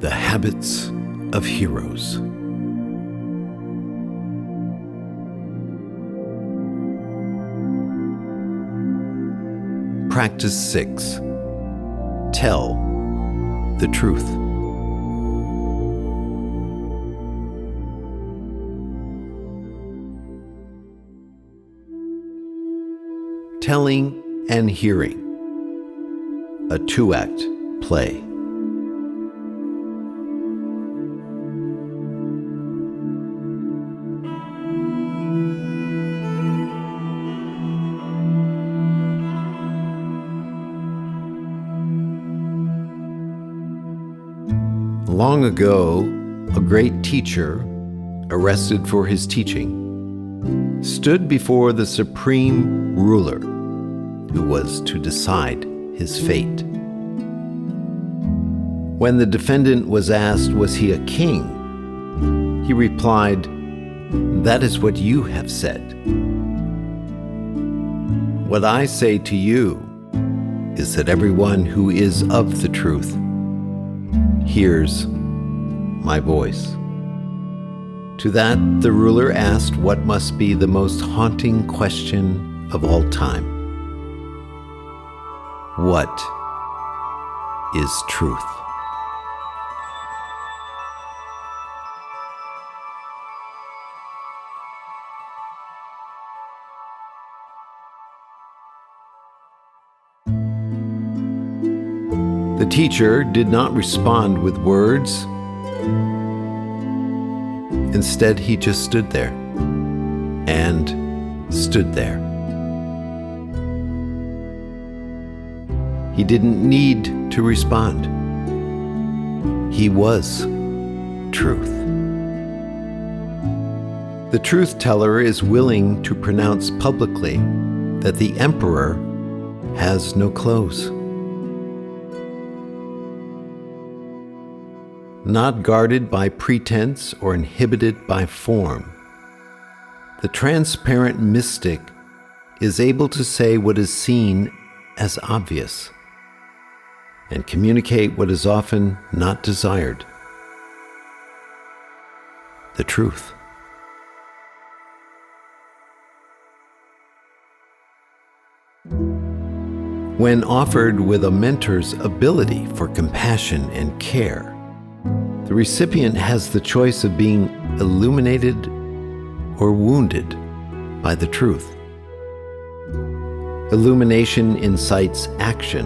The Habits of Heroes. Practice 6. Tell the truth. Telling and hearing. A 2-act play. Long ago, a great teacher, arrested for his teaching, stood before the supreme ruler who was to decide his fate. When the defendant was asked, was he a king? He replied, "That is what you have said. What I say to you is that everyone who is of the truth hears my voice." To that, the ruler asked what must be the most haunting question of all time. What is truth? The teacher did not respond with words. Instead, he just stood there and stood there. He didn't need to respond. He was truth. The truth teller is willing to pronounce publicly that the emperor has no clothes. Not guarded by pretense or inhibited by form, the transparent mystic is able to say what is seen as obvious and communicate what is often not desired: the truth. When offered with a mentor's ability for compassion and care, the recipient has the choice of being illuminated or wounded by the truth. Illumination incites action,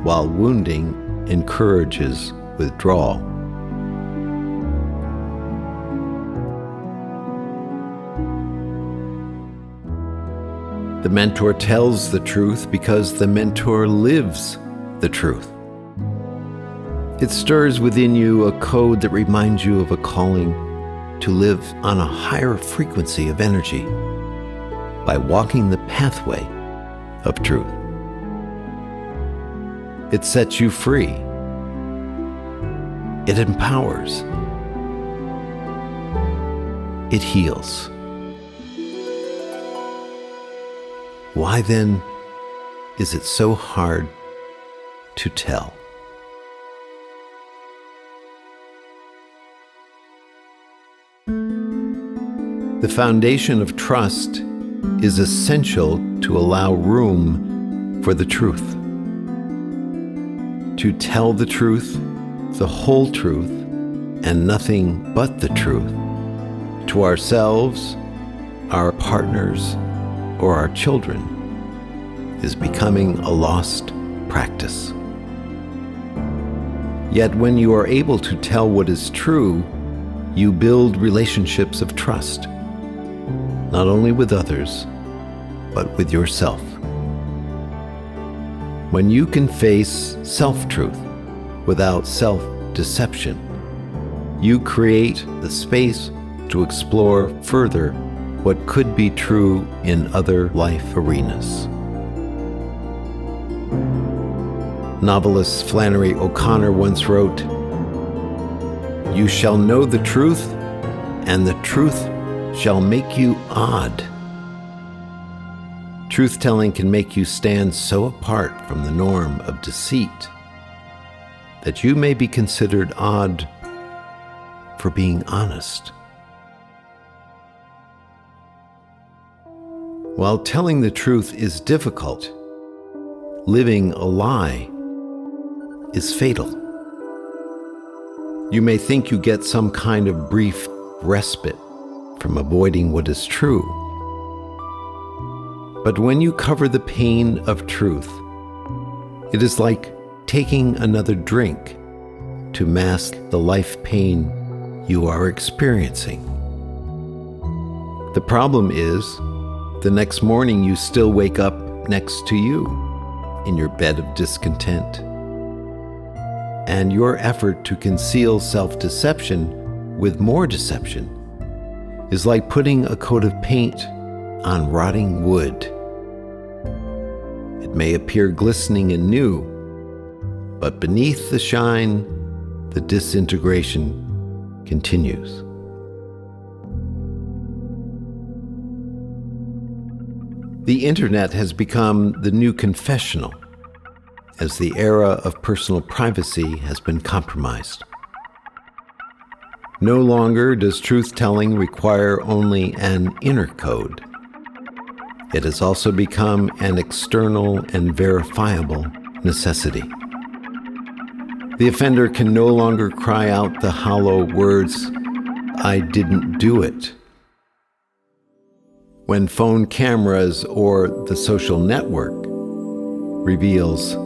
while wounding encourages withdrawal. The mentor tells the truth because the mentor lives the truth. It stirs within you a code that reminds you of a calling to live on a higher frequency of energy by walking the pathway of truth. It sets you free. It empowers. It heals. Why then is it so hard to tell? The foundation of trust is essential to allow room for the truth. To tell the truth, the whole truth, and nothing but the truth, to ourselves, our partners, or our children, is becoming a lost practice. Yet when you are able to tell what is true, you build relationships of trust, not only with others, but with yourself. When you can face self-truth without self-deception, you create the space to explore further what could be true in other life arenas. Novelist Flannery O'Connor once wrote, "You shall know the truth, and the truth shall make you odd." Truth-telling can make you stand so apart from the norm of deceit that you may be considered odd for being honest. While telling the truth is difficult, living a lie is fatal. You may think you get some kind of brief respite from avoiding what is true. But when you cover the pain of truth, it is like taking another drink to mask the life pain you are experiencing. The problem is, the next morning you still wake up next to you in your bed of discontent. And your effort to conceal self-deception with more deception is like putting a coat of paint on rotting wood. It may appear glistening and new, but beneath the shine, the disintegration continues. The internet has become the new confessional, as the era of personal privacy has been compromised. No longer does truth-telling require only an inner code. It has also become an external and verifiable necessity. The offender can no longer cry out the hollow words, "I didn't do it," when phone cameras or the social network reveals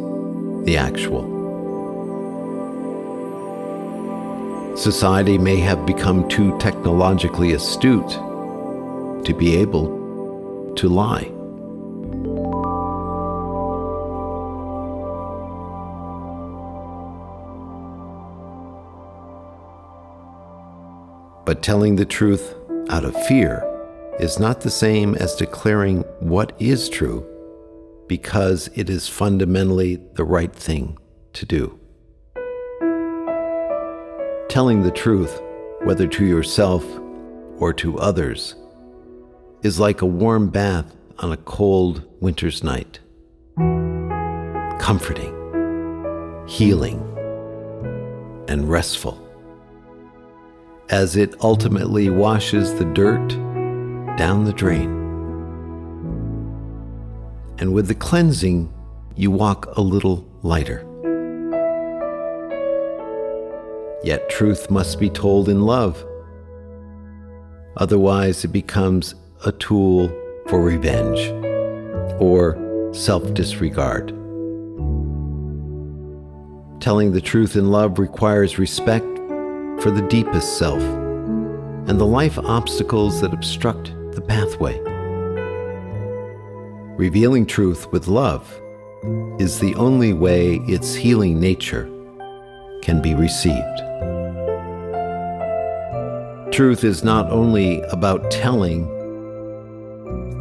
the actual. Society may have become too technologically astute to be able to lie. But telling the truth out of fear is not the same as declaring what is true because it is fundamentally the right thing to do. Telling the truth, whether to yourself or to others, is like a warm bath on a cold winter's night. Comforting, healing, and restful, as it ultimately washes the dirt down the drain. And with the cleansing, you walk a little lighter. Yet truth must be told in love. Otherwise, it becomes a tool for revenge or self-disregard. Telling the truth in love requires respect for the deepest self and the life obstacles that obstruct the pathway. Revealing truth with love is the only way its healing nature can be received. Truth is not only about telling,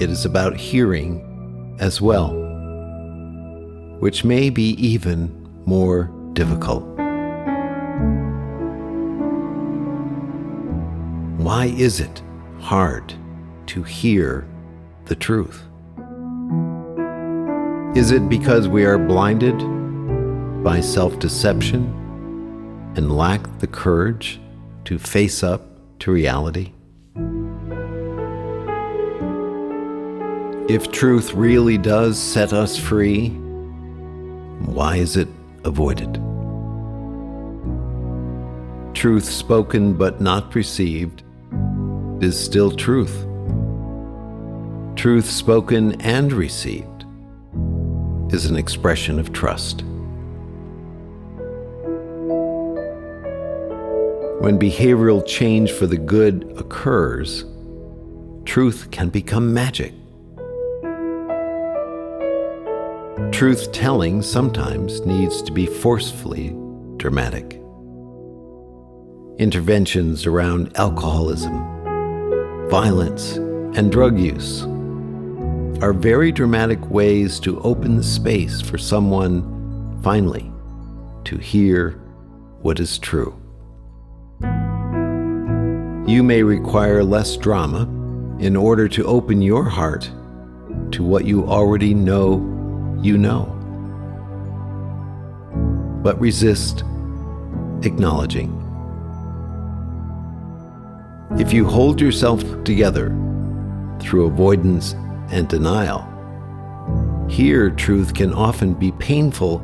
it is about hearing as well, which may be even more difficult. Why is it hard to hear the truth? Is it because we are blinded by self-deception and lack the courage to face up to reality? If truth really does set us free, why is it avoided? Truth spoken but not received is still truth. Truth spoken and received is an expression of trust. When behavioral change for the good occurs, truth can become magic. Truth-telling sometimes needs to be forcefully dramatic. Interventions around alcoholism, violence, and drug use are very dramatic ways to open the space for someone, finally, to hear what is true. You may require less drama in order to open your heart to what you already know you know. But resist acknowledging. If you hold yourself together through avoidance and denial, here truth can often be painful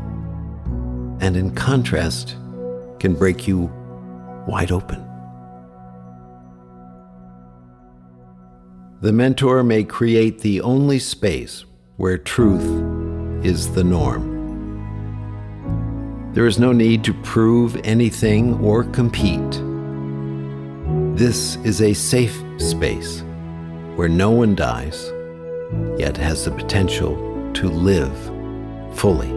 and, in contrast, can break you wide open. The mentor may create the only space where truth is the norm. There is no need to prove anything or compete. This is a safe space where no one dies, yet has the potential to live fully,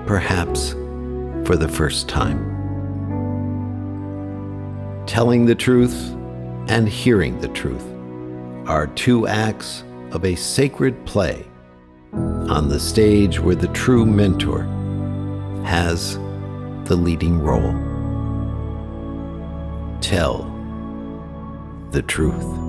perhaps for the first time. Telling the truth and hearing the truth are two acts of a sacred play on the stage where the true mentor has the leading role. Tell the truth.